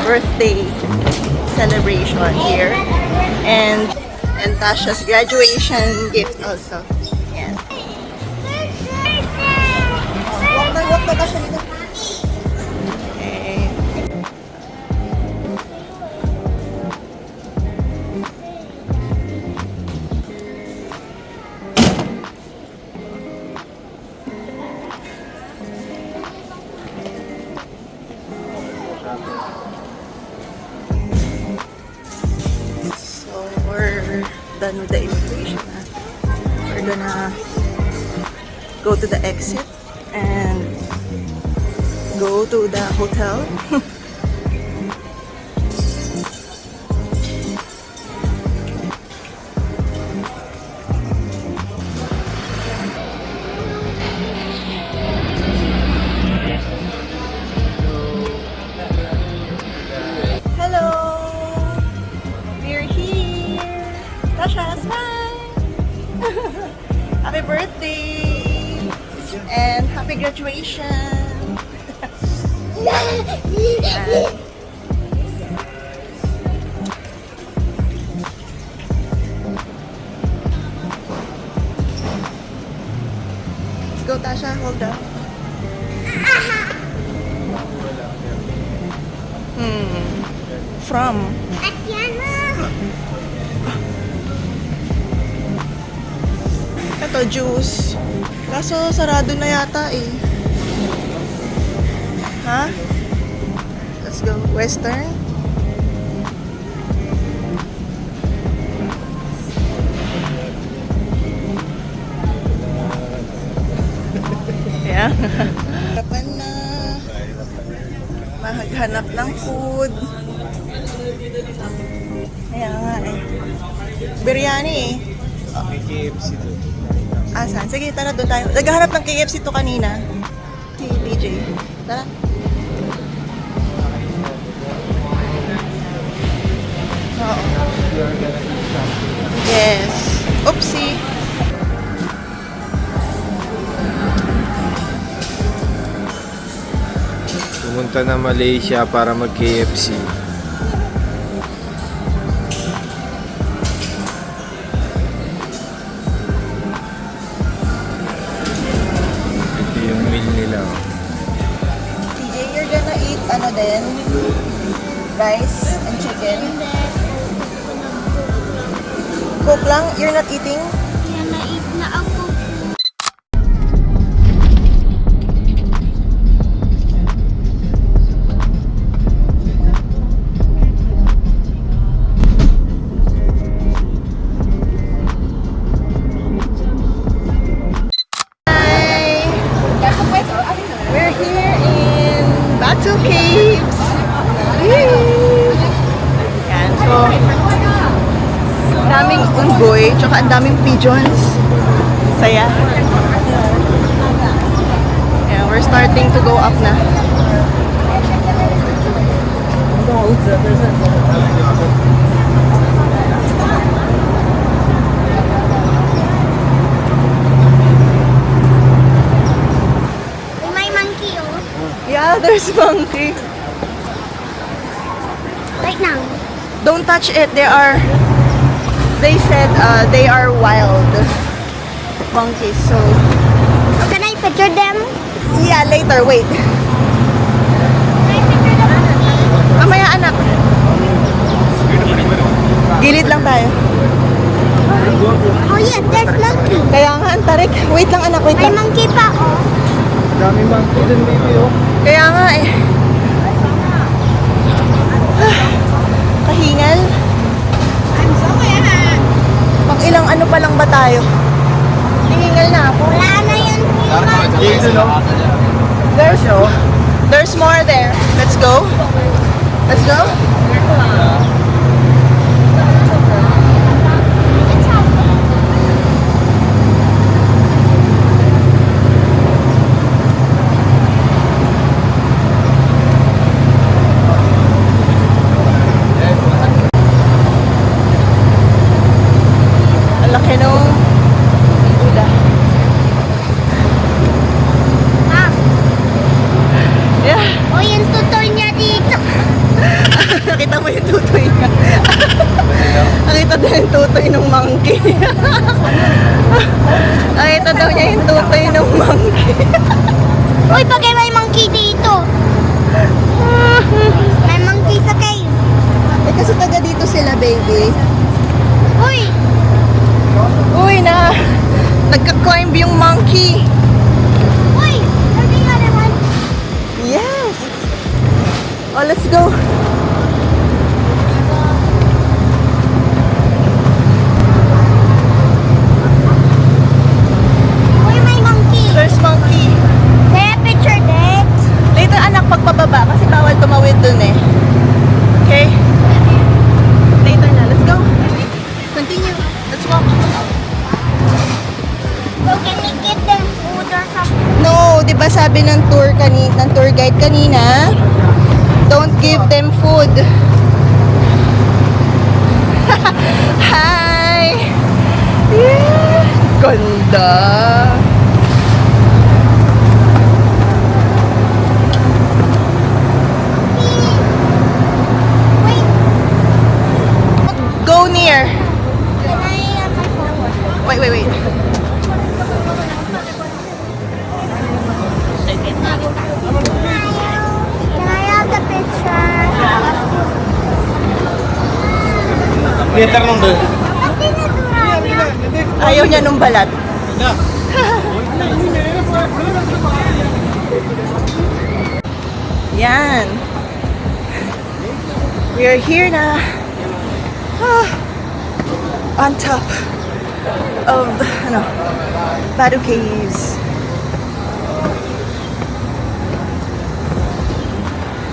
birthday celebration here. And Tasha's graduation gift also. Yan. Walk na Tasha dito. Okay. We're done with the immigration. We're gonna go to the exit and go to the hotel. Tasha, smile! Happy birthday! And happy graduation! Let's go, Tasha. Hold up. From? Ito, juice. Kaso, sarado na yata eh. Ha? Let's go. Western. Yeah. Harapan na. Maghanap ng food. Ayan nga eh. Biryani eh. May KFC doon. Saan? Sige, tara doon tayo. Naghahanap ng KFC to kanina. Si DJ. Tara. Oo. Yes. Oopsie. Pumunta na Malaysia para mag-KFC. Ano din? Rice and chicken? Coke lang? You're not eating? Kaya na-eat na ako. Hi! We're here in Batu Caves. Yan, so daming unggoy, tsaka ang daming pigeons. Saya. Yeah, we're starting to go up na. May monkey oh. Yeah, there's monkey. Right now. Don't touch it. They said they are wild monkeys. So Can I picture them? yeah, later. Wait. Can I picture the monkey? Mamaya anak. Gilid lang tayo. Oh yeah, there's monkey. Kaya nga, ang tarik. Wait lang anak, wait May lang. monkey pa oh. Dami monkey dun, baby, oh. Kaya nga eh. Kahingal. Pang ilang ano pa lang ba tayo? Hihingal na ako. Wala na yun. There's more there. Let's go. Let's go. Ang laki nung ula. Ah, Yeah. oh yung tutor niya dito. Nakita mo yung tutoy niya. Nakita daw yung tutoy ng monkey. Nakita daw niya yung tutoy ng monkey. Uy, bagay may monkey dito. May monkey sa cave. Eh kasi taga dito sila, baby. Uy, Uy, nagka-climb yung monkey. uy, there's another one. Yes. Oh, let's go. Uy, may monkey. There's monkey. Kaya picture that. Later, anak, pagpababa kasi bawal tumawid dun eh. Okay? Later na. Let's go. Continue. Let's walk. So can we give them food or something? No, 'di ba sabi ng tour guide kanina, don't give them food. Hi. Yeah. Ganda. Wait, Go near. can I have my phone? Wait. Can I have the picture? Theater nung doon. Ba't tinadura niya? Ayaw niya nung balat. Yan. We are here na. On top of Badu Caves.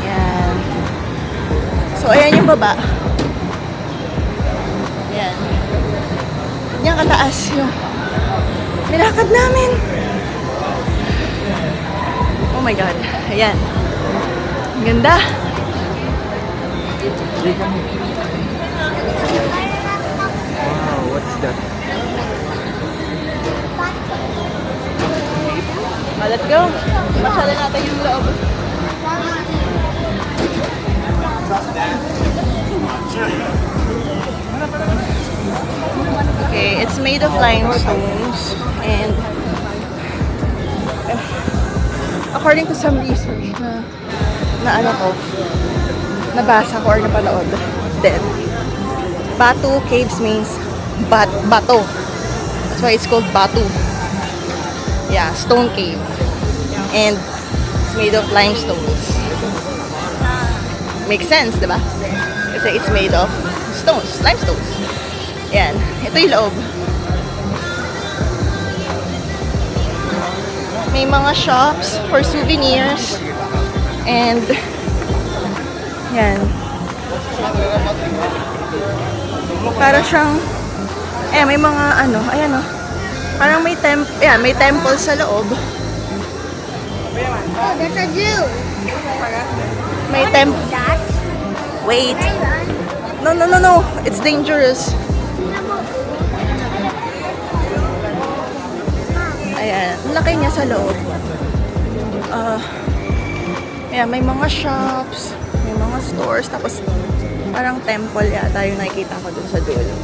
Yan. So ayan yung baba. Yan. Yan kataas yung nilakad namin. Oh my God. Ayan. Ang ganda. Wow, what's that? Let's go. Masyala natin yung loob. Okay, it's made of limestones and according to some research na ano ko, nabasa ko or napanood, then Batu Caves means bato. That's why it's called Batu. Yeah, stone cave. And it's made of limestones. Makes sense, di ba? Kasi it's made of stones, limestones. Yan. Ito yung loob. May mga shops for souvenirs. And yan. Para siyang may mga ano, ayan oh. Parang may may temple sa loob. Oh, there's a zoo. May temple. That? Wait. No. It's dangerous. Ayan. Ang laki niya sa loob. Ayan, may mga shops, may mga stores, tapos parang temple yata yung nakikita ko dun sa dulo.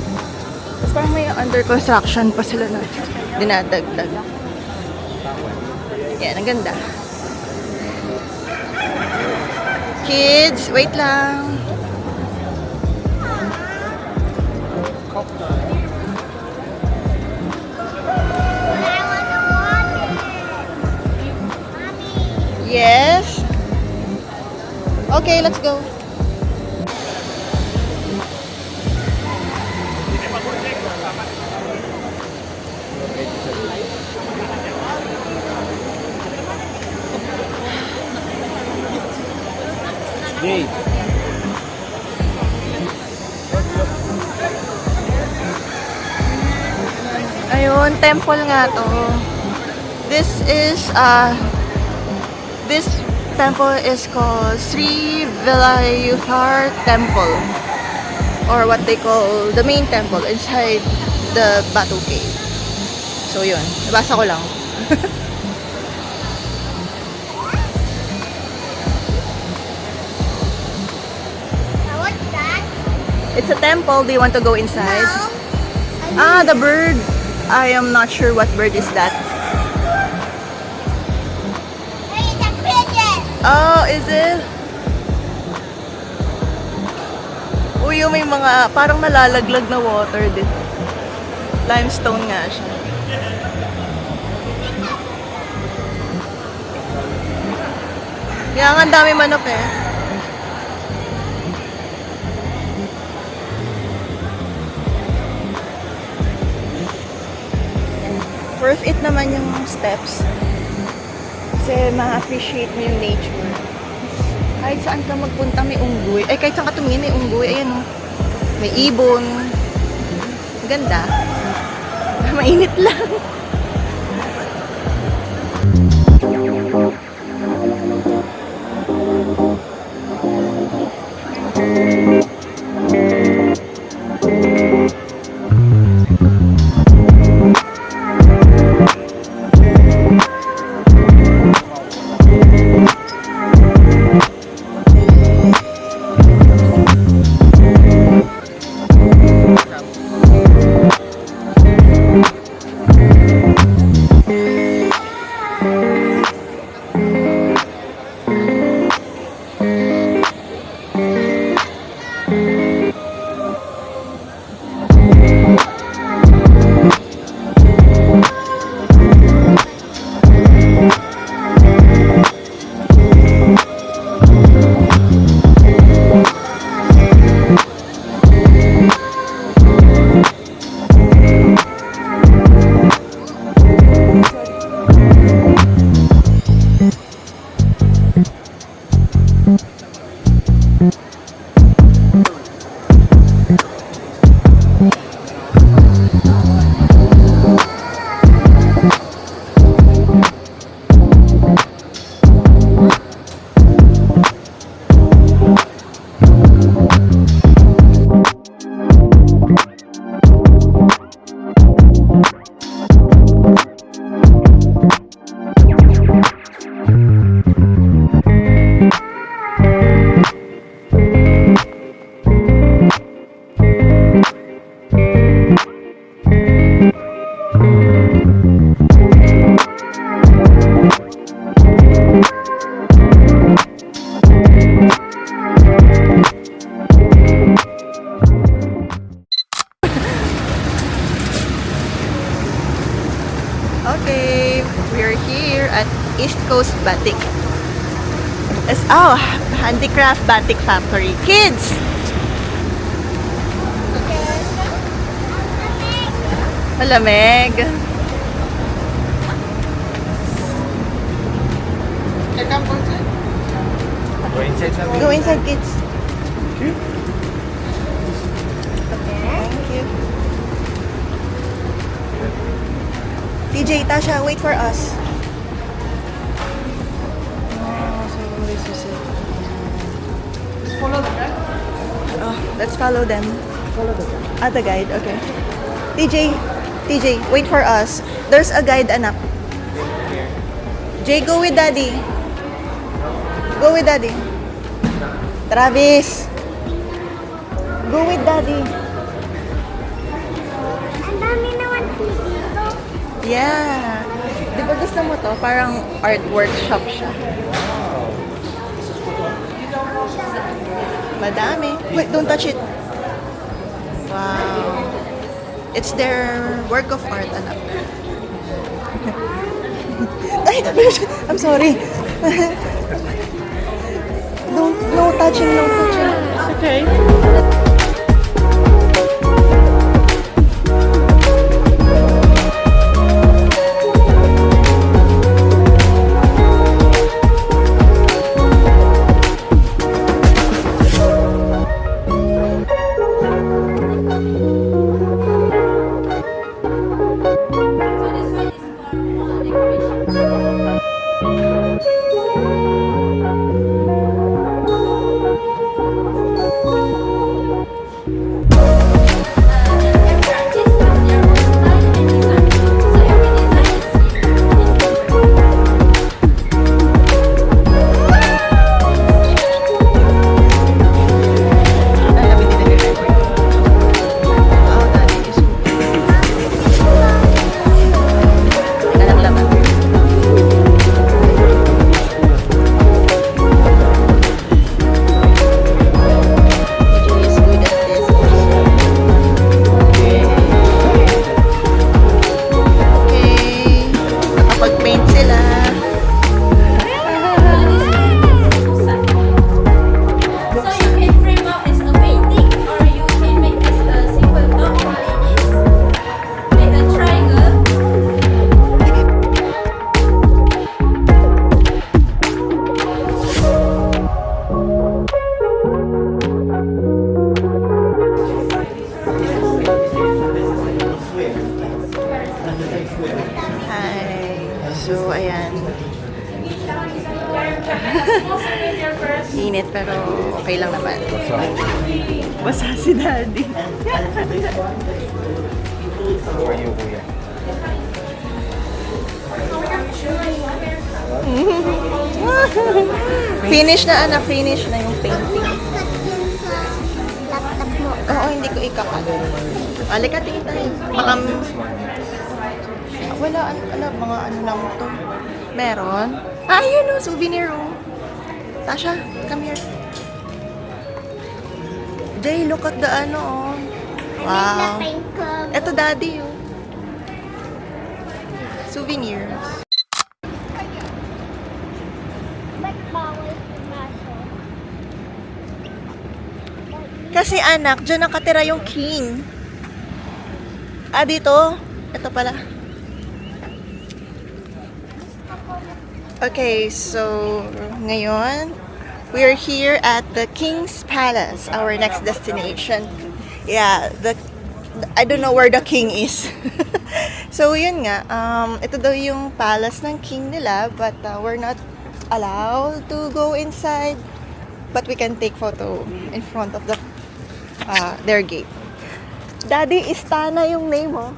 Tapos parang may under construction pa sila na dinadagdag. Yan, ang ganda. Kids, wait lang. I want to watch it. Mommy. Yes? Okay, let's go. Jade. Ayun, temple nga to. This temple is called Sri Vilayuthar Temple, or what they call the main temple inside the Batu Cave. So yun, nabasa ko lang. Now what It's a temple. Do you want to go inside? No. Ah, the bird. I am not sure what bird is that. Hey, it's a pigeon. Oh, is it? Uy, yung may mga parang nalalaglag na water din. Limestone nga siya. Kaya nga ang dami manok eh. Worth it naman yung steps. Kasi ma-appreciate mo yung nature. Kahit saan ka magpunta may unggoy. Ay, kahit saan ka tumingin may unggoy. Ayan o. May ibon. Ganda. Mainit lang. Okay, we're here at East Coast Batik. Handicraft Batik Factory. Kids! Malamig. Go inside sabi. Go inside, kids. Thank you. TJ, Tasha, wait for us. Oh, so this is it. Oh, let's follow them. The guide, okay. TJ, wait for us. There's a guide, anak. Jay, go with daddy. Go with daddy. Travis. Go with daddy. Ang dami naman dito. Yeah. Di ba gusto mo to? Parang art workshop siya. Madami. Wait, don't touch it. Wow. It's their work of art, anak. Ay, I'm sorry. No touching, no touching. It's okay. So, ayan. Init pero okay lang naman. Basa si Daddy. How are you, kuya? Finish na anak, finish na yung painting. Laptop mo. Oo, hindi ko ikakat. Halika, tingin tayo. Baka, wala, mga ano lang to. Meron? Ah, yun o, souvenir o. Tasha, come here. Jay, look at the ano oh. Wow. Napay ko. Eto daddy oh. Souvenirs. Ba't bawal pumasok? Kasi anak, dyan nakatira yung king. Ah, dito? Ito pala. Okay, so ngayon, we are here at the King's Palace, our next destination. Yeah, I don't know where the king is. So yun nga, ito daw yung palace ng king nila, but we're not allowed to go inside. But we can take photo in front of their gate. Daddy, Istana yung name mo.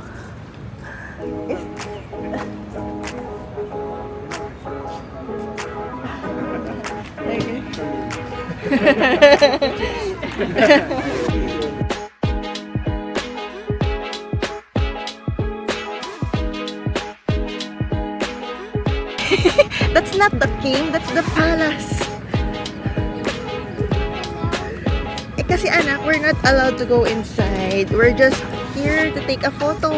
That's not the king, that's the palace. Eh kasi anak, we're not allowed to go inside. We're just here to take a photo.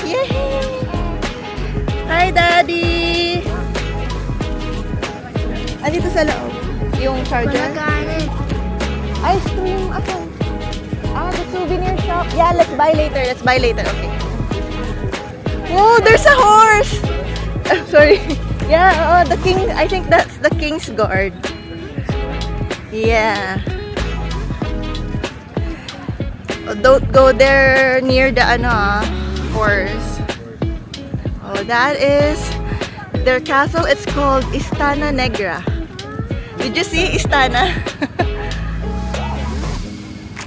Yay! Hi, Daddy! Andito sa loob. Yung charger. Nagalit. Ice cream. Asan? Ah, the souvenir shop. Yeah, let's buy later. Let's buy later. Okay. Whoa, there's a horse! Sorry. Yeah, the king. I think that's the king's guard. Yeah. Oh, don't go there near the horse. Oh, that is their castle. It's called Istana Negra. Did you see Istana?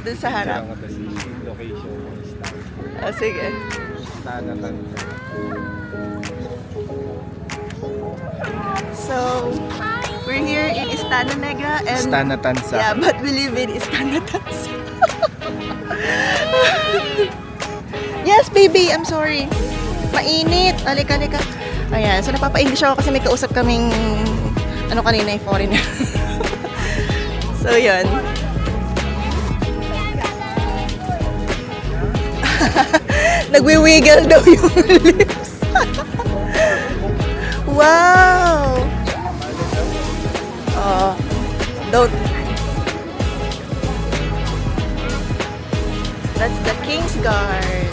Dun sa harap. Location. Oh, sige. So, we're here in Istana Negra and Istana Tansa. yeah, but we live in Istana Tansa. Yes, baby, I'm sorry. Mainit. Alika. Ayan, so napapa-English ako kasi may kausap kaming kanina yung foreigner. So, yun. Nagwi-wiggle daw yung lips. Wow! Oh, don't. That's the King's Guard.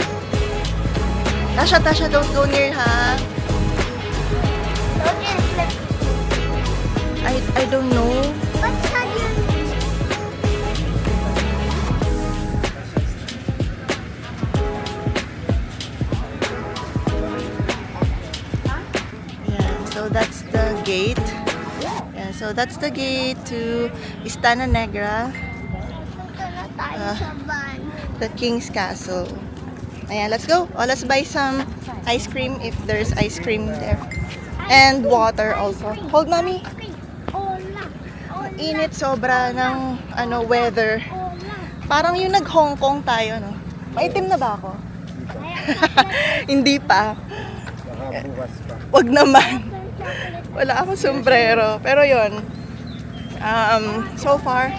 Tasha, don't go near, ha? Okay, flip. I don't know. What's that yun? Yeah, so that's the gate. Yeah, so that's the gate to Istana Negra, Punta na tayo sa van. the King's Castle. Ayan, let's go. Oh, let's buy some ice cream if there's ice cream there. And water also. Hold, mommy. Hola. Init sobra ng weather. Hola. Parang yung nag-Hong Kong tayo, no? Maitim na ba ako? Hindi pa. Baka bukas pa. Wag naman. Wala akong sombrero. Pero yon. So far,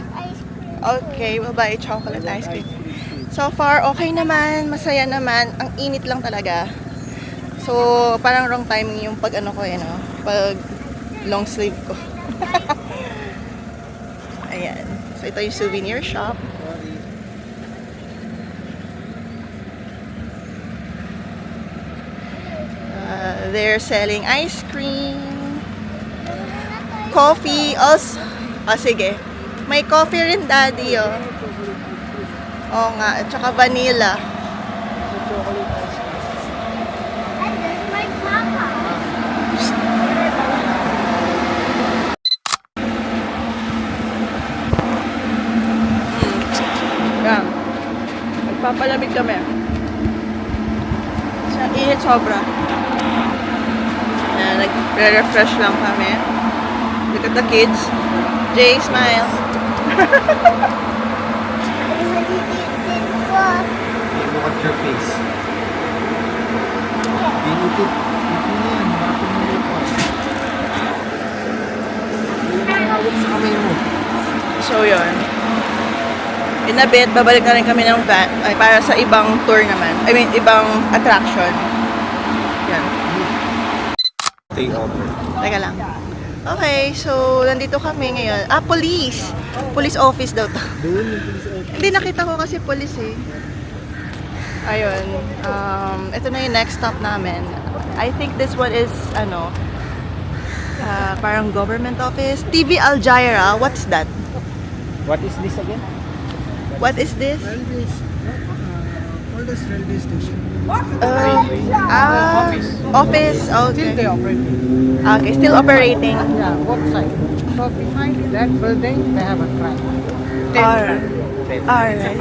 okay, we'll buy chocolate ice cream. So far, okay naman. Masaya naman. Ang init lang talaga. So, parang wrong timing yung pag pag long sleeve ko. Ayan. So, ito yung souvenir shop. They're selling ice cream, coffee, also. Oh, sige. May coffee rin, Daddy, oh. Oo nga, at saka vanilla. And there's my mom. Papalamig kami. Sa init sobra. Ayan, nagre-refresh lang kami. Look at the kids. Jay, smile. Look at your face. Pinitit. Ito na yan. Bakit mo ito? Pinahawag sa kamay mo. So, yun. In a bit, babalik na rin kami ng van ay, para sa ibang tour naman. I mean, ibang attraction. Yan. Take over. Teka lang. Okay, so, nandito kami ngayon. Ah, police! Police office daw to. Doon yung police office. Hindi, nakita ko kasi police eh. Ayun. Ito na yung next stop namin. I think this one is, parang government office. TV Al Jazeera. What's that? What is this again? What is this? Oldest railway station. Office. Still they Okay. operate. Okay, still operating. Yeah, both sides. So behind that building, they have a track. Alright. Alright.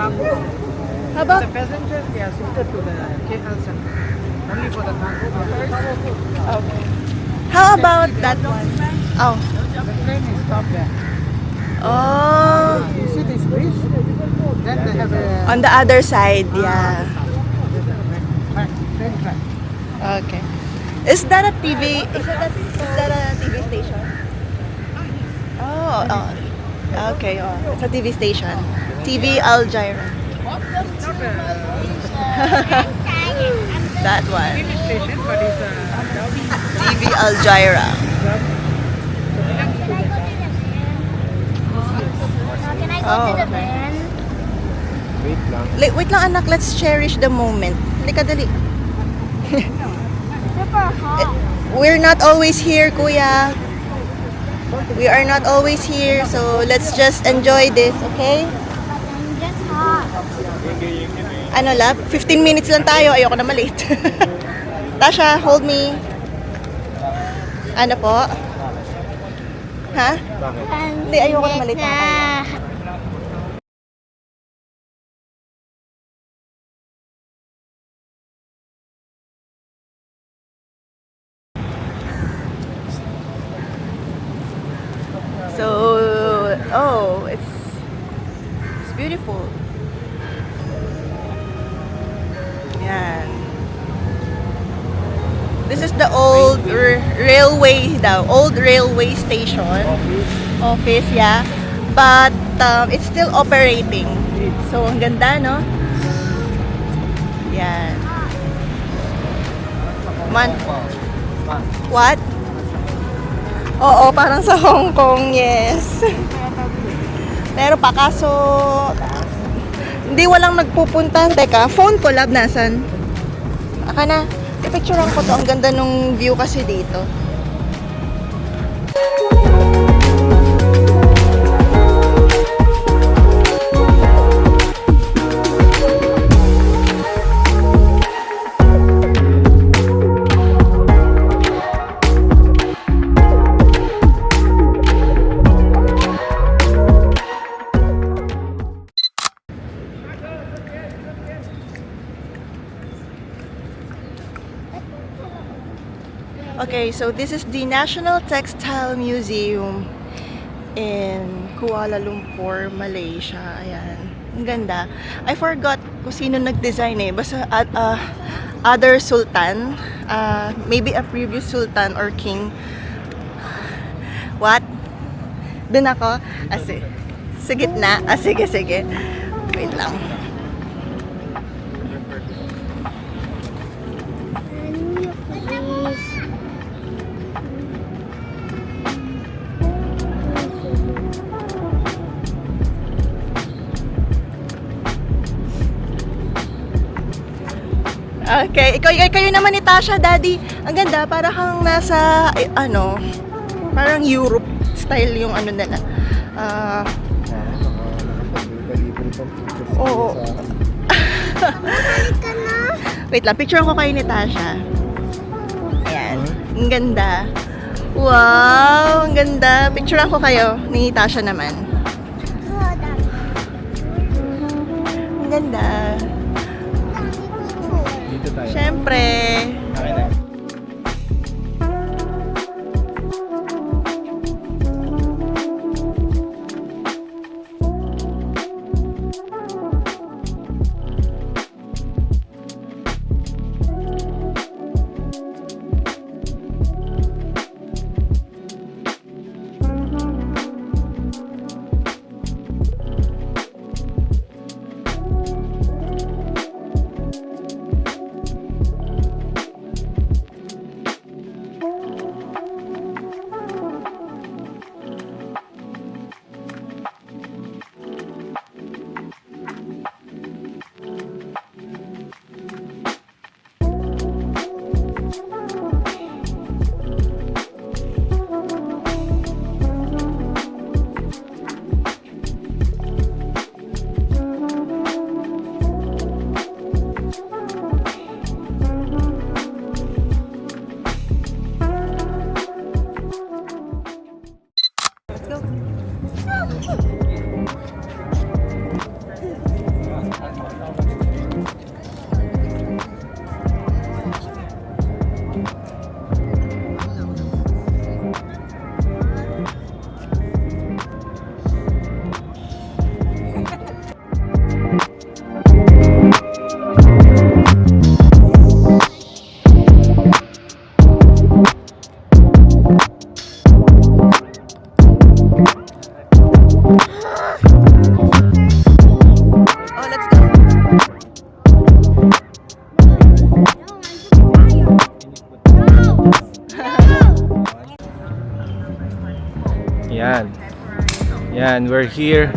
How about The passengers, they are shifted to the KL center. Only for the cargo passengers. okay. How about that one? Oh. The train is stopped there. Oh. You see this bridge? Then they have a On the other side, yeah. track, train track. Okay. Is that a TV? Is that a TV station? Oh. Okay. Oh, it's a TV station. TV Al Jazeera. That one. Station, but it's a TV Al Jazeera. Can I go Oh, to the okay. van? Wait lang. Wait lang anak, let's cherish the moment. Halika dali. Super hot. We're not always here, kuya. We are not always here, so let's just enjoy this, okay? I'm just hot. Ano lab? 15 minutes lang tayo. Ayoko na malate. Tasha, hold me. Ano po? Ha? Bakit? Hindi, ayoko na malate na tayo. So, oh, it's beautiful. Yan. This is the old railway daw, old railway station office, yeah. But it's still operating. So, ang ganda, no? Yan. What? Oo, parang sa Hong Kong, yes. Pero pa, kaso, hindi walang nagpupunta. Teka, phone ko, lab, nasan? Aka na, ipicturean ko to. Ang ganda nung view kasi dito. Okay, so this is the National Textile Museum in Kuala Lumpur, Malaysia. Ayan. Ang ganda. I forgot kung sino nag-design eh. Basta other sultan. Maybe a previous sultan or king. What? Doon ako? Sa gitna? Sige, sige. Wait lang. Okay, kayo naman ni Tasha, Daddy. Ang ganda, parang kang nasa, parang Europe style yung ano nila. Oo. Balik ka na. Wait lang, picture ko kayo ni Tasha. Ayan, ang ganda. Wow, ang ganda. Picturean ko kayo ni Tasha naman. Ang ganda. Dito tayo. Siyempre. Okay na. Oh, let's go. Yan. Yan, we're here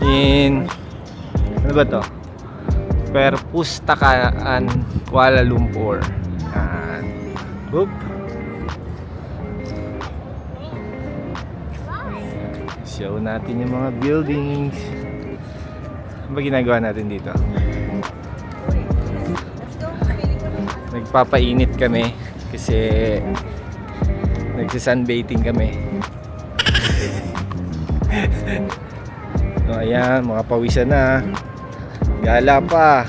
in ano ba to? Perpustakaan, Kuala Lumpur. Yan. Oop. Show natin yung mga buildings. Ano ba ginagawa natin dito? Nagpapainit kami kasi nagsisunbathing kami. So, ayan, mga pawisan na. Gala pa.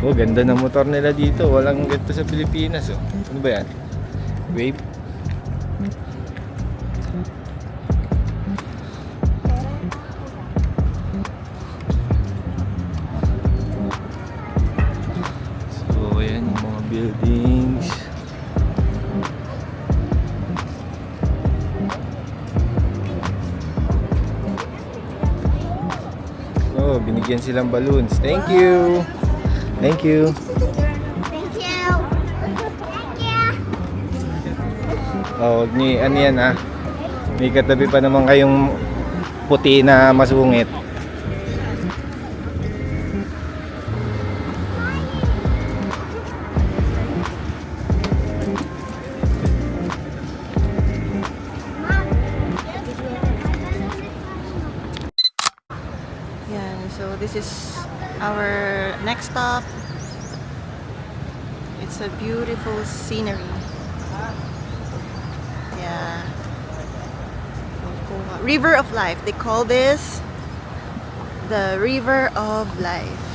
Oh, ganda ng motor nila dito. Walang ganito sa Pilipinas. Oh. Ano ba yan? Wave? So, ayan yung mga buildings. Oh, binigyan silang balloons. Thank you. Thank you. Thank you. Thank you. Oh, ni ano yan ah. May katabi pa naman kayong puti na masungit. Yan, so this is our next stop. It's a beautiful scenery. Yeah. River of Life. They call this the River of Life.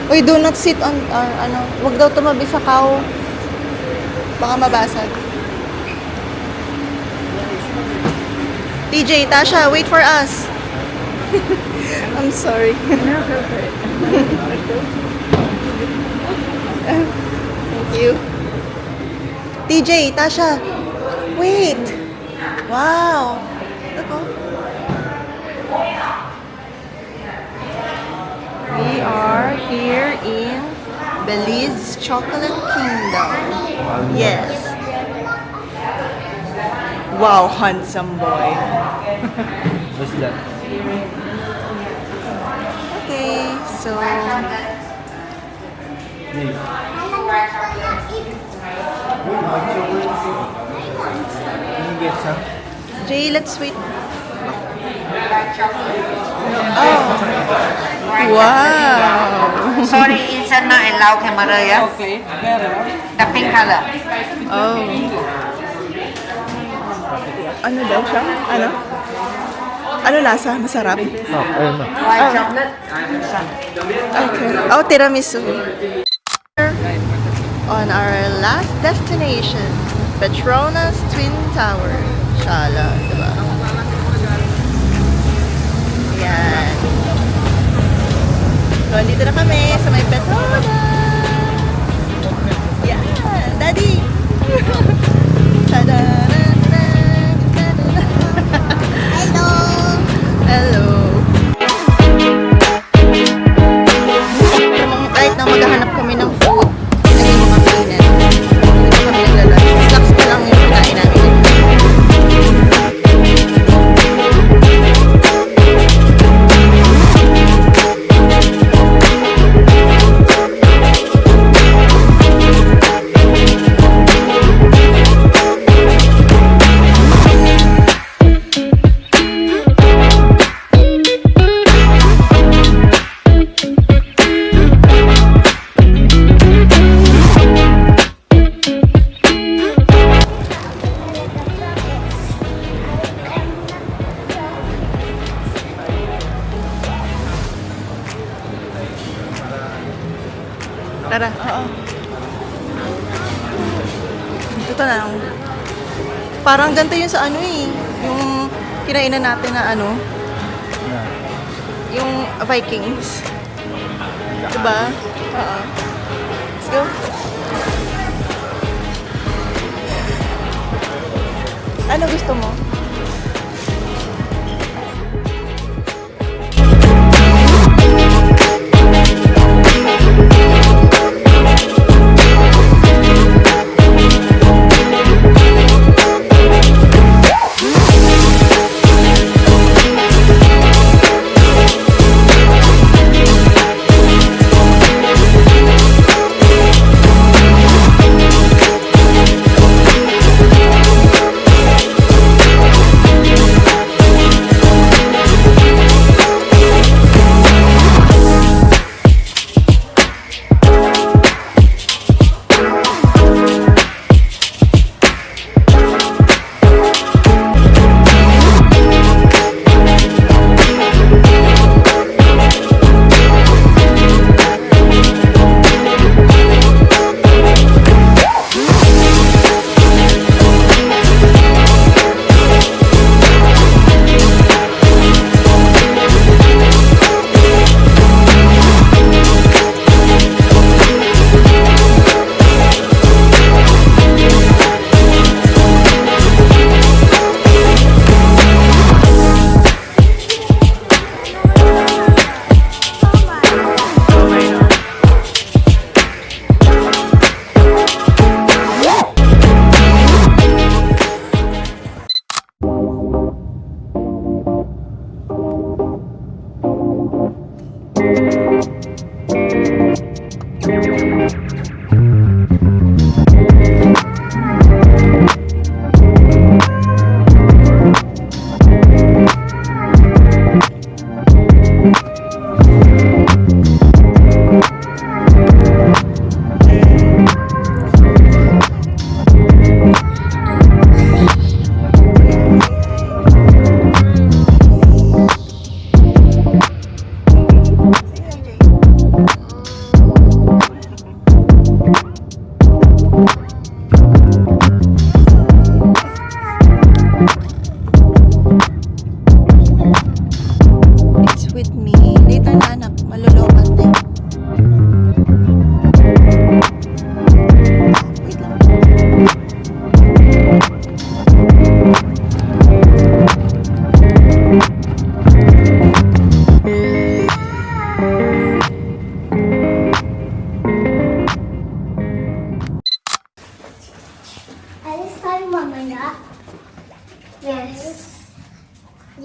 Uy, do not sit on, ano, wag daw tumabi sa cow. Baka mabasag. TJ, Tasha, wait for us. I'm sorry. Thank you. TJ, Tasha, wait. Wow. Look, oh. We are here in Belize Chocolate Kingdom. Yes. Wow, handsome boy. What's that? Okay, so Can you get some? Jay, let's wait. Oh. Wow. Sorry, inside not allow camera, yeah? Okay, better. The pink color. Oh. Ano daw siya? Ano? Ano lasa? Masarap? Oh, ayun na. White chocolate. Okay. Oh, tiramisu. On our last destination, Petronas Twin Tower. Shala, diba? Yan. So, andito na kami sa may Petronas. Yan. Daddy! Hello! Hello! Kahit na maghahanap kami ng food, hindi mo kakainin. Hindi kami naglalunch. Snacks pa lang yung kinain namin. Tara. Oo. Ito na. Parang ganito yun sa ano eh. Yung kinainan natin na ano. Yung Vikings. Diba? Oo. Let's go. Ano gusto mo?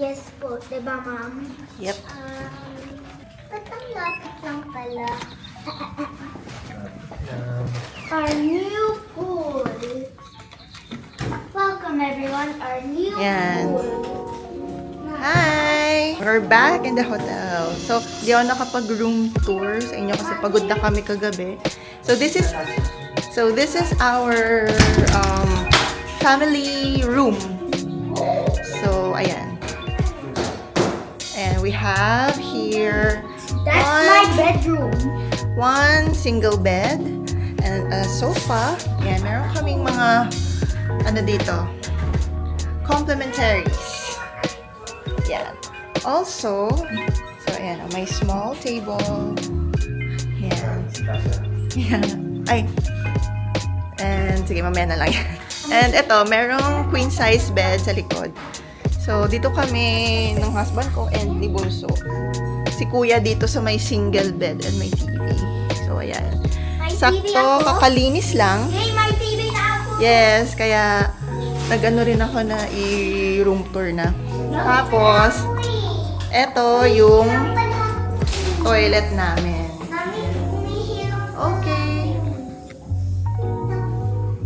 Yes po, diba ma'am? Yep. Ba't ang lapit lang pala? Our new pool. Welcome everyone, our new Yan. pool. Hi! We're back in the hotel. So, di ako nakapag-room tour sa inyo kasi pagod na kami kagabi. So, this is our family room. So, ayan. And we have here That's my bedroom. one single bed and a sofa. Yan, meron kaming mga ano dito, complementaries. Yan. Also, so ayan, may small table. Yan. Yan. Ay. And sige, mamaya na lang yan. And ito, merong queen size bed sa likod. So, dito kami ng husband ko and ni Bunso. Si Kuya dito sa may single bed and may TV. So, ayan. May TV Sakto, ako. kakalinis lang. Hey, may TV na ako. Yes, kaya nag-ano rin ako na i-room tour na. Tapos, eto yung toilet namin. Mami, umihiro. Okay.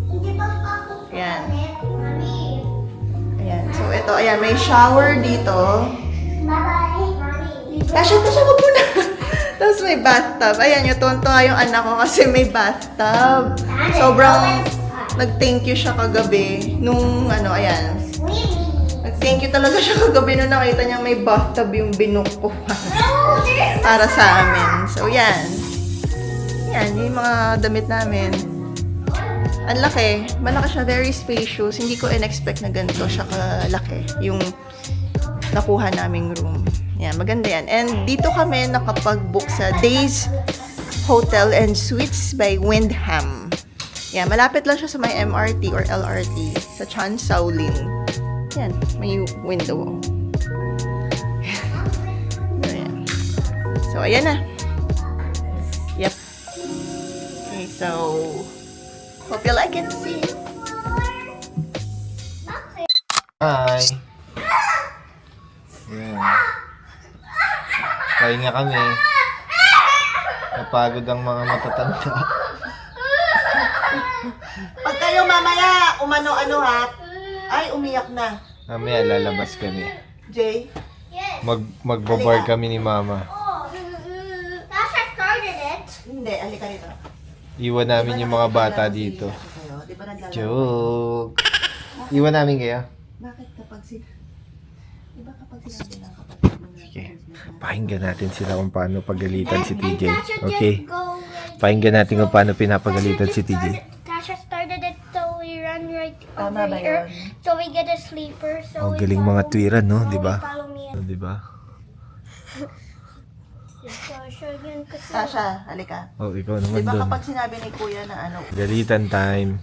Hindi ba ako Ayan. Mami. Ayan. So, ito, ayan, may shower dito. Bye-bye. Mami. Kasya ko muna. Tapos may bathtub. Ayan, yung tonto yung anak ko kasi may bathtub. Sobrang nag-thank you siya kagabi. Nung ano, ayan. Nag-thank you talaga siya kagabi nung nakita niya may bathtub yung binukuhan para sa amin. So, yan. Yan, yung mga damit namin. Ang laki. Malaki siya. Very spacious. Hindi ko in-expect na ganito siya kalaki. Yung nakuha naming room. Yan, maganda yan. And dito kami nakapag-book sa Days Hotel and Suites by Windham. Yan, malapit lang siya sa may MRT or LRT sa Chan Sao Ling. Yan, may window. Ayan. So, ayan na. Yep. Okay, so hope you like it. See you. Hi! Yan. Pahinga kami. Napagod ang mga matatanda. Pag kayo mamaya, umano-ano ha? Ay, umiyak na. Mamaya lalabas kami. Jay? Yes. Magbabar kami ni Mama. Oh. Tasha started it. Hindi, alika rito. Iwan namin yung mga bata dito. Di ba naglalaro? Joke! Iwan namin kayo. Bakit kapag di ba kapag sinabi ng kapatid mo na Sige. Pakinggan natin sila kung paano pagalitan si TJ. Tasha Okay? just go right. Pakinggan natin kung paano pinapagalitan si TJ. Tasha started it, so we run right Tama over ba here. yun? So we get a sleeper. So Oh, we galing follow- mga tuwiran, no? so Di ba? we follow me and Di ba? Tasha yun kasi. Tasha, halika. Oh, ikaw Di naman ba doon. kapag sinabi ni Kuya na ano, Galitan time.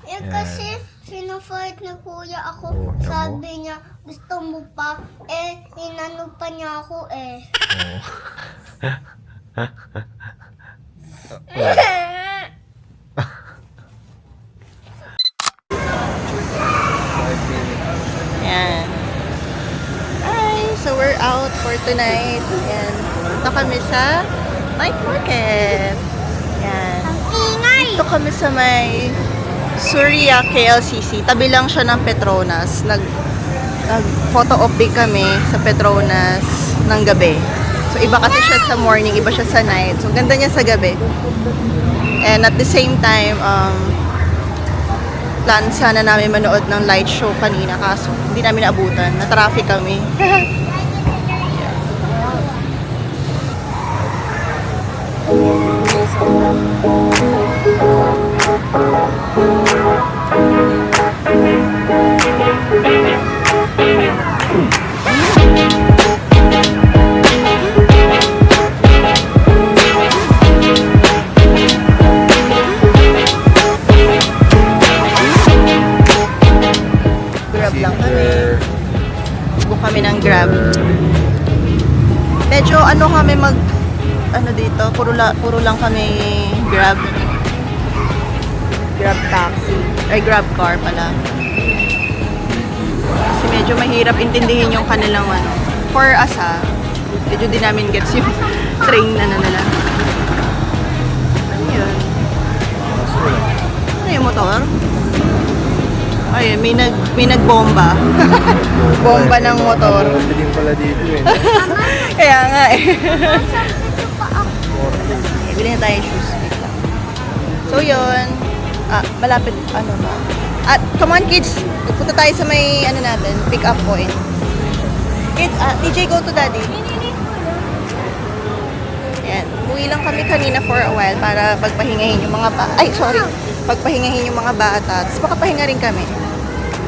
Yan Yan. kasi sino-fight ni Kuya ako. Oo, tama. Sabi niya, gusto mo pa? Eh, inano pa niya ako eh. Oh. yan. Hi! So we're out for tonight. Yan. Punta kami sa night market. Yan. Ang ingay! Dito kami sa may Surya KLCC. Tabi lang siya ng Petronas. Nag-photo op din kami sa Petronas ng gabi. So, iba kasi siya sa morning, iba siya sa night. So, ganda niya sa gabi. And at the same time, plan sana namin manood ng light show kanina. Kaso, hindi namin naabutan. Na-traffic kami. Grab lang kami. Book kami ng Grab. Medyo ano kami ano dito, puro lang kami Grab taxi. Ay, Grab car pala. Kasi medyo mahirap intindihin yung kanilang ano. For us medyo di namin gets yung train na nila. Ano yung motor? Ayun, may nagbomba. Bomba ng motor. Biling pala dito eh. Kaya nga eh. Bili na tayo yung shoes. Wait lang. So yun. Malapit, ano ba? At come on kids, punta tayo sa may ano natin, pick up point. Kids, TJ, go to daddy. Ayan, uwi lang kami kanina for a while para pagpahingahin yung mga pagpahingahin yung mga bata. Tapos makapahinga rin kami.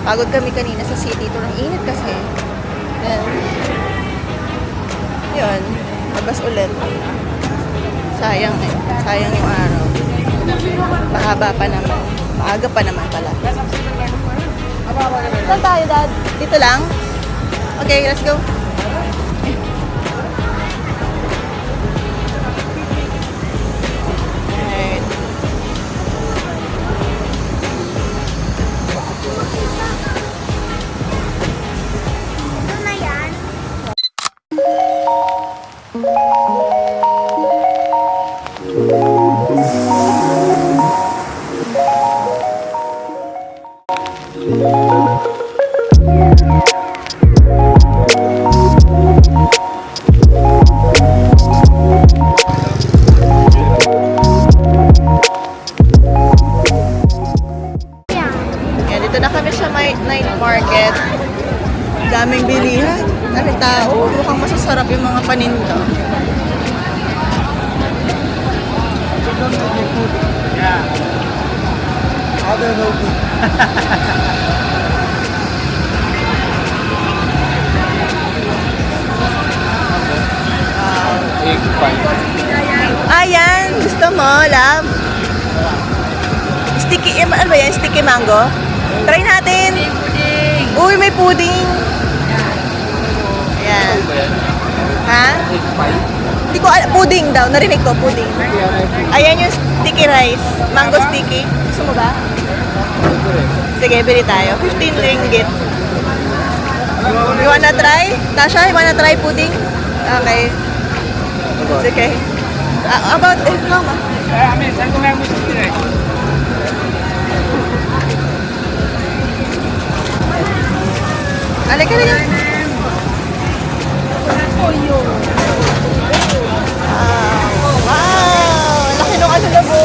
Pagod kami kanina sa city. Ito lang init kasi. Ayan. Yun, labas ulit. Sayang eh. Sayang yung araw. Mahaba pa naman. Maaga pa naman pala. Saan tayo, Dad? Dito lang? Okay, let's go. Alright. Ano na yan? Yan, dito na kami sa night market. Daming bilihan. Daming tao. Mukhang masasarap yung mga paninda. Egg pie. Ayan, gusto mo, love? Sticky, ano ba yan? Sticky mango? Try natin. Uy, may pudding. Ayan. Ha? Egg pie. Hindi ko alam. Pudding daw. Narinig ko, pudding. Ayan yung sticky rice. Mango sticky. Gusto mo ba? Sige, bili tayo. 15 ringgit. You wanna try? Tasha, you wanna try pudding? Okay. Sige. About, how much? Alika na yan. Wow! Laki nung ano na po.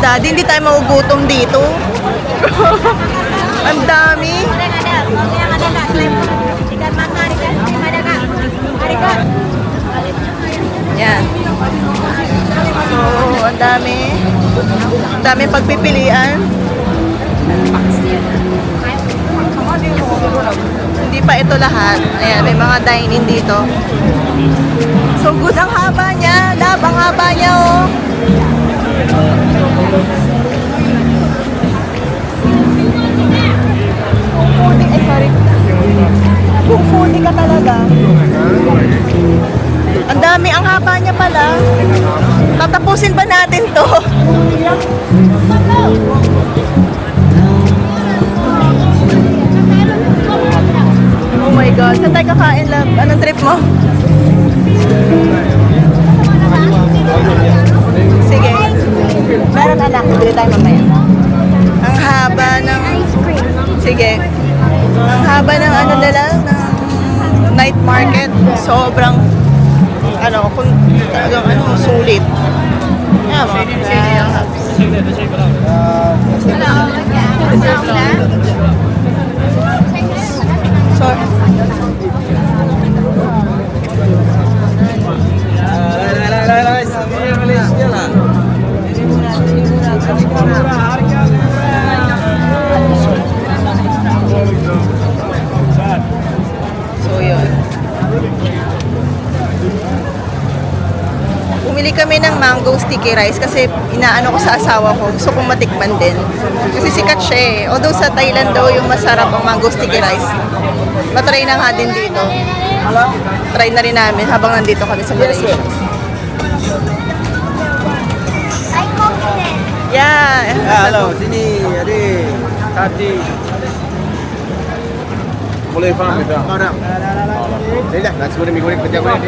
Daddy, hindi tayo magugutom dito. Ang dami. Yan. So, ang dami. Ang dami pagpipilian. Hindi pa ito lahat. Ayan, may mga dine-in dito. So good ang haba niya. Lab, ang haba niya oh. Kung foodie, ay sorry. Kung foodie ka talaga. Ang dami, ang haba niya pala. Tatapusin ba natin to? Oh my God, saan tayo kakain, love? Anong trip mo? Sige. Meron anak, bili tayo mamaya. Ang haba ng... Sige. Ang haba ng ano nila, ng night market. Sobrang, ano, kung talagang ano, sulit. Yeah, mga sorry. So, yun. Bumili kami ng mango sticky rice kasi inaano ko sa asawa ko. Gusto kong matikman din. Kasi sikat siya eh. Although sa Thailand daw yung masarap ang mango sticky rice. Matry na nga din dito. Try na rin namin habang nandito kami sa Malaysia. Ay, coconut. Yeah. Hello, sini ada tadi. Boleh faham kita? Kau nak? Dah lah, nasi goreng, mie goreng, pecah goreng.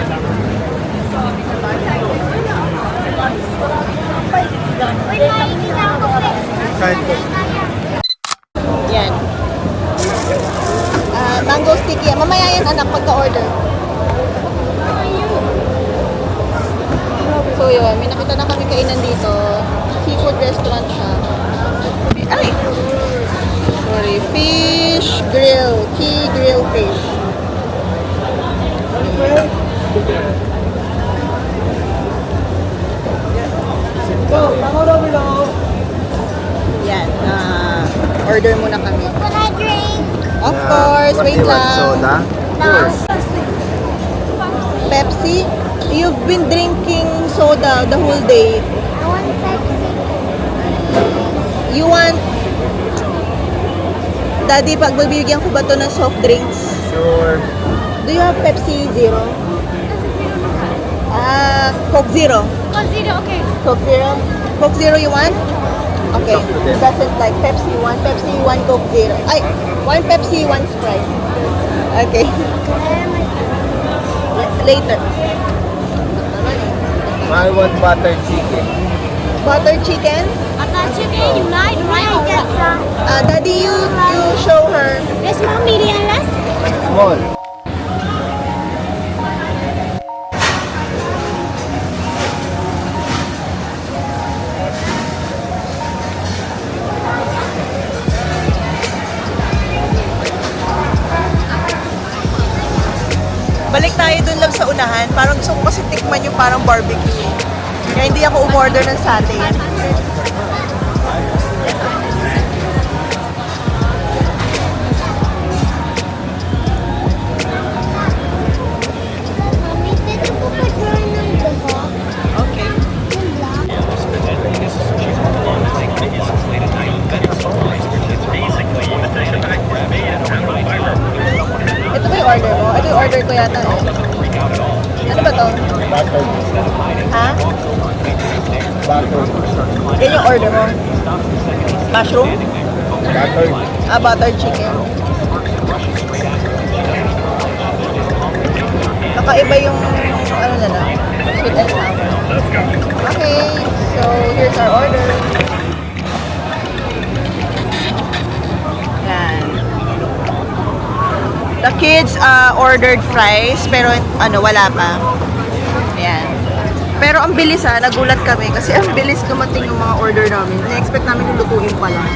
Yan. Mango sticky. Mamaya yan anak pagka-order. So yun, may nakita na kami kainan dito. Seafood restaurant siya. Ay! Sorry. Fish grill. Key grill fish. Yan. Order muna kami. Can I drink? Of course, wait lang. Soda? No. Pepsi? You've been drinking soda the whole day. I want Pepsi. You want... Daddy, pagbibigyan ko ba to ng soft drinks? Sure. Do you have Pepsi Zero? Coke Zero. Coke Zero, okay. Coke Zero? Coke Zero you want? Okay. He doesn't like Pepsi. One Pepsi, one Coke Zero. Ay, one Pepsi, one Sprite. Okay. Later. I want butter chicken. Butter chicken? chicken, you like, right? Daddy, you show her. Yes, mom, medium less. Small. Balik tayo dun lang sa unahan. Parang gusto ko kasi tikman yung parang barbecue. Kaya hindi ako umorder ng sate. Mami, pwede ko pa drawing ng buhok? Okay. Yung black? Ito ba yung order mo? Ito yung order ko yata. Ano ba to? Butter. Ha? Butter. Yan yung order mo? Mushroom? Butter. Buttered chicken. Kakaiba yung ano na lang, sweet and sour. Okay, so here's our order. Yan. The kids ordered fries, pero ano, wala pa. Ayan. Pero ang bilis nagulat kami kasi ang bilis dumating yung mga order namin. Na-expect namin yung lutuin pa lang.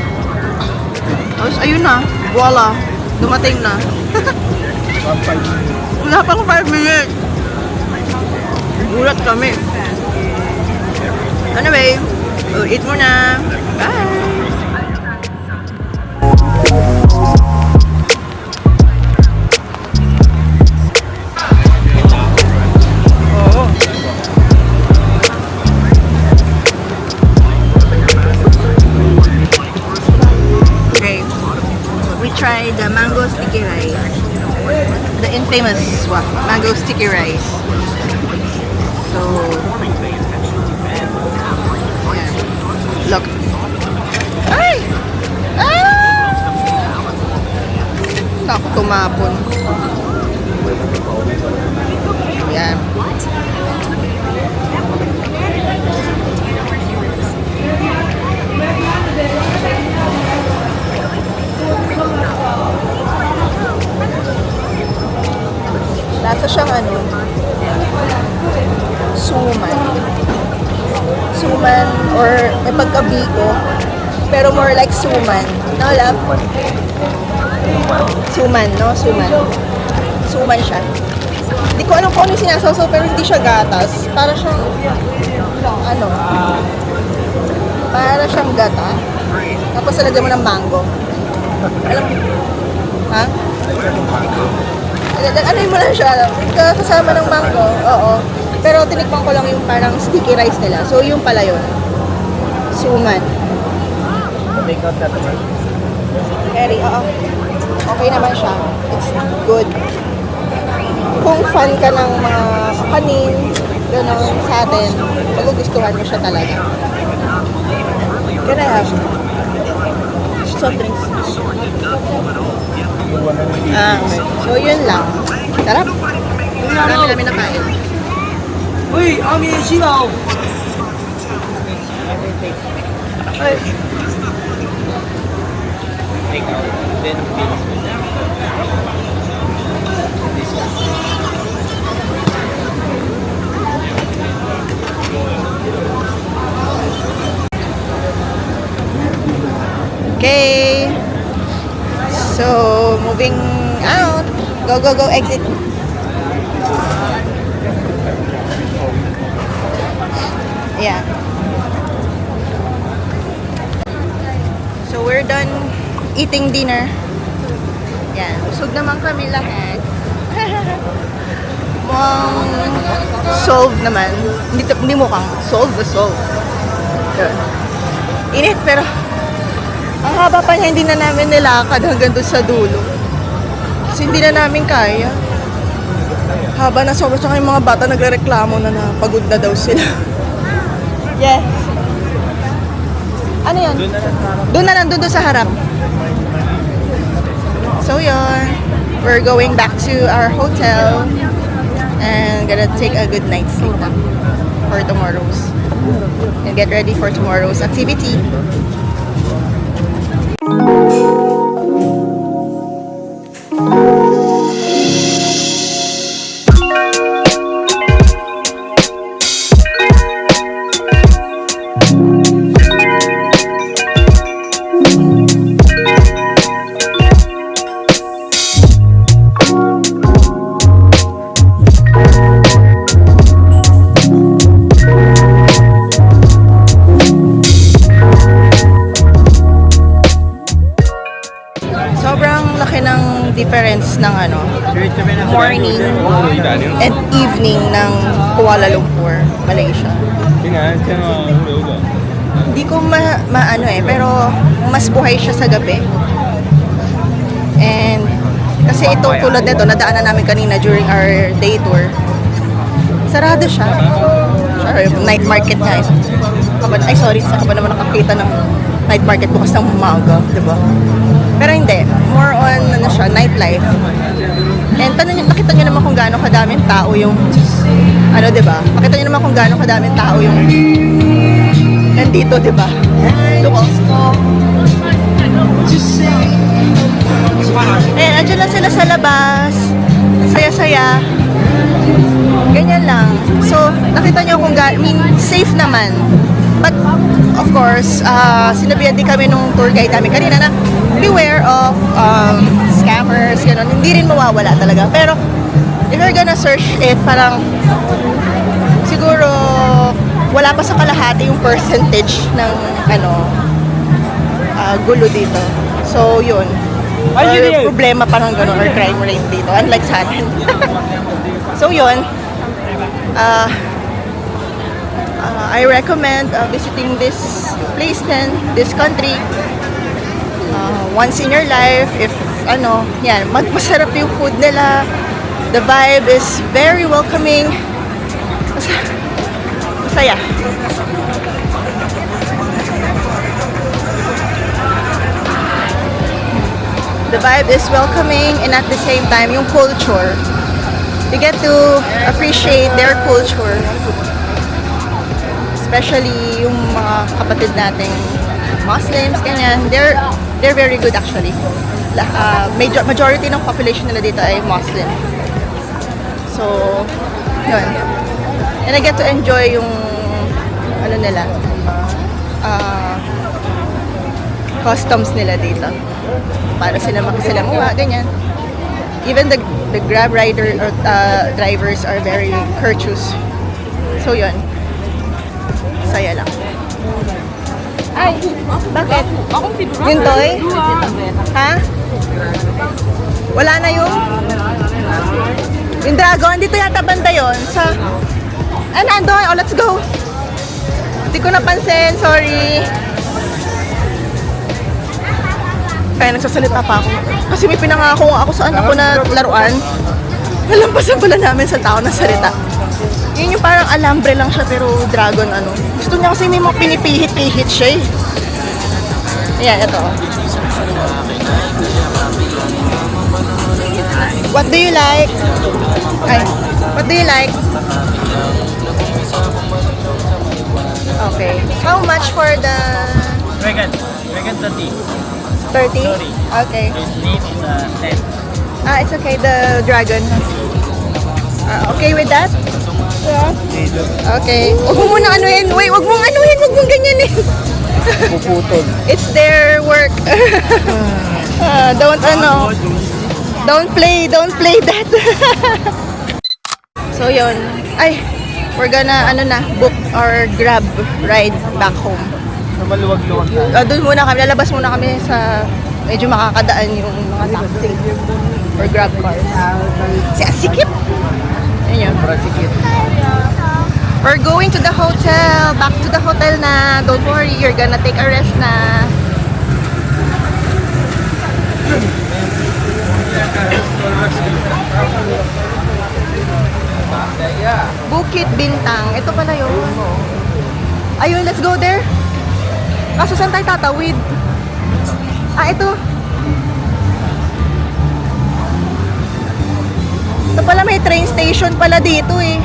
Tapos ayun na, voila, dumating na. Wala pang 5 minutes. Gulat kami. Anyway, eat muna. Bye! Okay, we tried the mango sticky rice. The infamous mango sticky rice. So, yeah. Look. Ay! Ah! Naku, tumapon. Yan. Lasa siyang ano, suman. Suman or may pagka-biko. Pero more like suman. No, love? Suman, no? Suman. Suman siya. Hindi ko alam kung ano yung sinasawsaw pero hindi siya gatas. Para siyang, ano, para siyang gata. Tapos lagyan mo ng mango. Alam mo? Ha? Ano mo lang siya, kasama ng mango, oo. Pero tinikman ko lang yung parang sticky rice nila. So yung pala yun. Suman. Take out that one. Very, oo. Okay naman siya. It's good. Kung fan ka ng mga kanin, gano'n sa atin, magugustuhan mo siya talaga. Can I have soft drinks? Okay. So, yun lang. Sarap. Marami namin nakain. Uy, Ami, Shibaw! Okay. So, moving out. Go, go, go, exit. Yeah. So, we're done eating dinner. Yan. Busog naman kami lahat. Mukhang solve naman. Hindi mukhang solve na solve. Yun. Init pero ang haba pa niya, hindi na namin nilakad hanggang doon sa dulo. Kasi hindi na namin kaya. Haba na sobra, tsaka yung mga bata nagrereklamo na pagod na daw sila. Yes. Ano yun? Doon na lang, doon sa harap. So yun, we're going back to our hotel and gonna take a good night's sleep for tomorrow's. And get ready for tomorrow's activity. Sobrang laki ng difference ng morning and evening ng Kuala Lumpur, Malaysia. Hindi ko maano pero mas buhay siya sa gabi. And kasi ito tulad nito, nadaanan namin kanina during our day tour. Sarado siya. Sorry, night market nga. Ay sorry, saka ba naman nakakita ng night market bukas ng umaga, di ba? Pero hindi, more on siya, nightlife. And nakita niyo naman kung gaano kadaming tao yung di ba? Makita niyo naman kung gaano kadaming tao yung nandito, di ba? Look. Ayan, andyan lang sila sa labas. Saya-saya. Ganyan lang. So, nakita niyo kung safe naman. But, of course, sinabihan din kami nung tour guide namin kanina na beware of scammers, gano'n. Hindi rin mawawala talaga. Pero, if you're gonna search it, parang siguro wala pa sa kalahati yung percentage ng gulo dito. So, yun. Or problema parang gano'n or crime rate dito. Unlike sa atin. So, yun. I recommend visiting this place then, this country. Once in your life, if yan, masarap yung food nila. The vibe is very welcoming. Masaya. The vibe is welcoming and at the same time, yung culture. You get to appreciate their culture. Especially yung mga kapatid nating Muslims, ganyan. They're very good actually. Majority ng population nila dito ay Muslim. So, yun. And I get to enjoy yung nila, customs nila dito. Para sila makisalamuha, ganyan. Even the Grab rider or drivers are very courteous. So, yun. Saya lang. Ay, bakit? Yung toy? Ha? Wala na yung dragon? Dito yata banda yun. Sa... nandun. Oh, let's go. Hindi ko napansin. Sorry. Kaya nagsasalita pa ako. Kasi may pinangako ako sa anak ko na laruan. Nalampasan pala namin sa tao na salita. Yun yung parang alambre lang siya pero dragon Gusto niya kasi may mga pinipihit-pihit siya eh. Ayan, ito. What do you like? Ay, what do you like? Okay. How much for the Vegan 30. 30? Okay. This meat is 10. Ah, it's okay. The dragon. Okay with that? Yeah. Okay. Huwag mo muna anuhin. Wait, huwag mong anuhin. Huwag mong ganyanin. Puputol. It's their work. Don't play that. So yun. Ay, we're gonna book or grab ride back home. Sa maluwag-luwag tayo. Doon muna kami, lalabas muna kami sa medyo makakadaan yung mga taxi or grab cars. Sikip! Ayun yun. We're going to the hotel. Back to the hotel na. Don't worry, you're gonna take a rest na. Bukit Bintang. Ito pala yun. Ayun, let's go there. Kaso saan tayo tatawid? Ah, ito. Ito pala, may train station pala dito eh.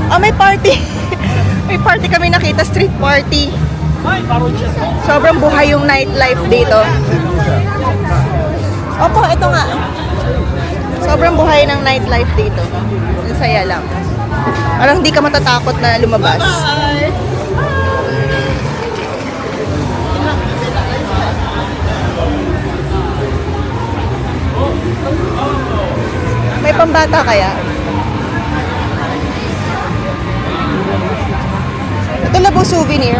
Ah, may party. May party kami nakita, street party. Sobrang buhay yung nightlife dito. Opo, ito nga. Sobrang buhay ng nightlife dito. Ang saya lang. Parang hindi ka matatakot na lumabas. May pambata kaya? Ito labo souvenir.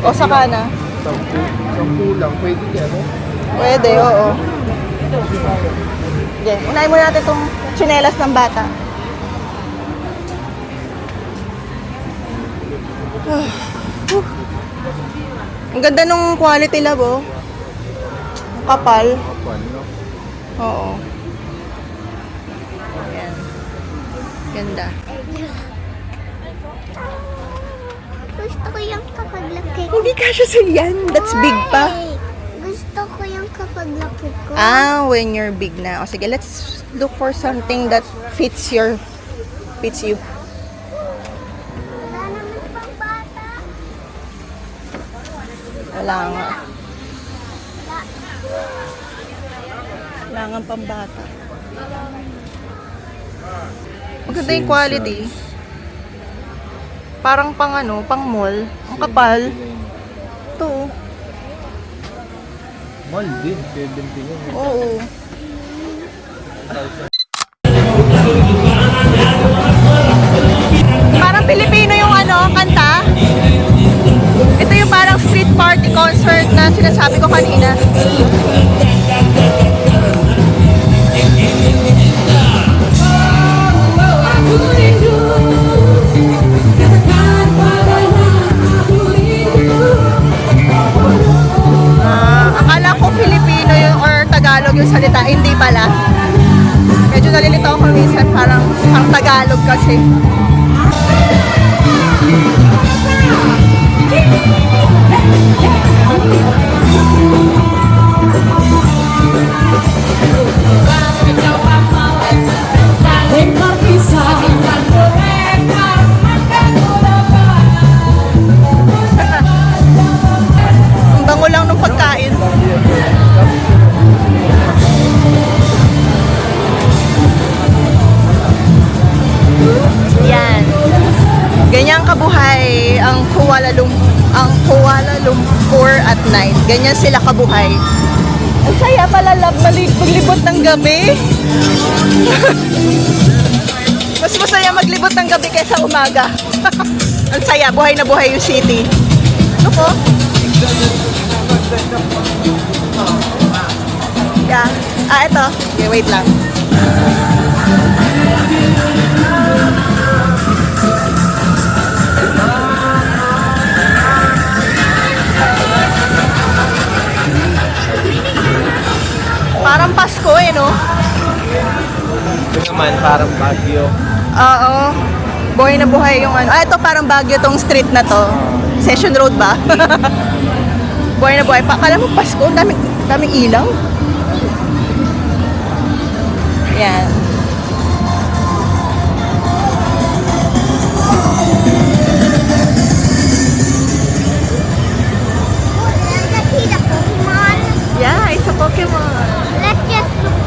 O saka na? 10 lang. Pwede yan, no? Pwede, oo. Yan. Unahin muna natin itong tsinelas ng bata. Ang ganda nung quality lab, oh. Ang kapal. Kapal, no? Oo. Ayan. Ganda. Gusto ko yung kapag laki ko. Hindi kasya sa yan. That's big pa. Ay, gusto ko yung kapag laki ko. Ah, when you're big na. O sige, let's look for something that fits you. Wala naman pang bata. Wala nga. Wala nga pambata. Maganda yung quality. Parang pang pang mall. Ang kapal. Ito. Oh. Mall din. 70 yun. Oo. Parang Pilipino yung kanta. Ito yung parang street party concert na sinasabi ko kanina. Akala ko Filipino yung or Tagalog yung salita, hindi pala. Medyo nalilito ako minsan, parang Tagalog kasi. Ang bango lang ng pagkain. Yan. Ganyan kabuhay ang Kuala Lumpur at night. Ganyan sila kabuhay. Ang saya pala maglibot ng gabi. Mas masaya maglibot ng gabi kaysa umaga. Ang saya, buhay na buhay yung city. Ano po? Yeah. Ah, ito. Okay, wait lang. Parang Pasko no? Ito naman, parang Baguio. Oo. Buhay na buhay yung Ah, ito parang Baguio tong street na to. Session Road ba? Buhay na buhay. Kala mo Pasko, daming ilaw. Yan. Let's see the Pokemon. Yeah, it's a Pokemon. Let's just look.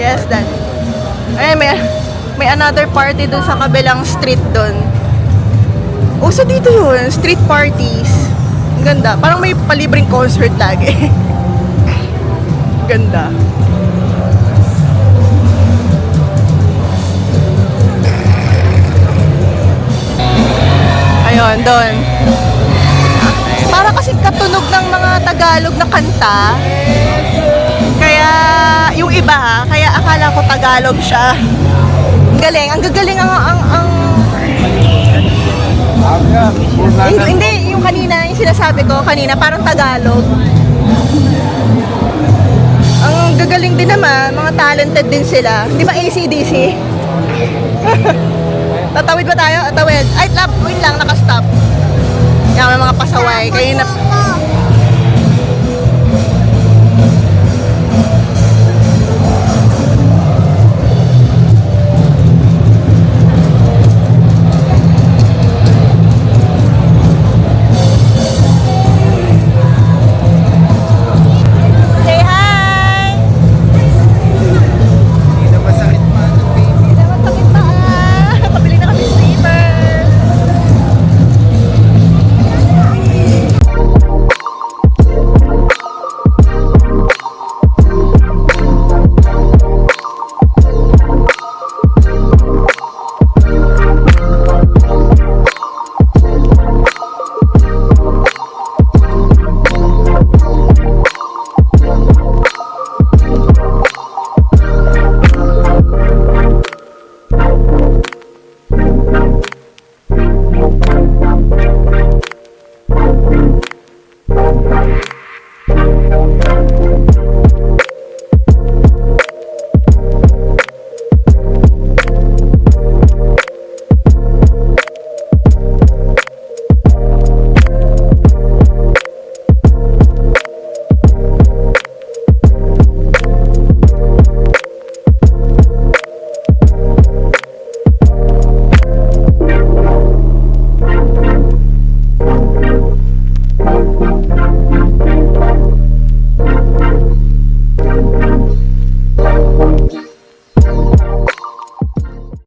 Yes, Dad. Ay, may another party dun sa kabilang street dun. Uso dito yun, street parties. Ang ganda. Parang may palibreng concert lagi. Ganda. Ayun, doon. Para kasi katunog ng mga Tagalog na kanta. Kaya, yung iba ha, kaya akala ko Tagalog siya. Ang galing, ang gagaling hindi, yung kanina, yung sinasabi ko kanina, parang Tagalog. Ang gagaling din naman, mga talented din sila. Di ba AC/DC? Tatawid ba tayo? Tawid. Ay, wait lang, nakastop. Yan, may mga pasaway. Kanina,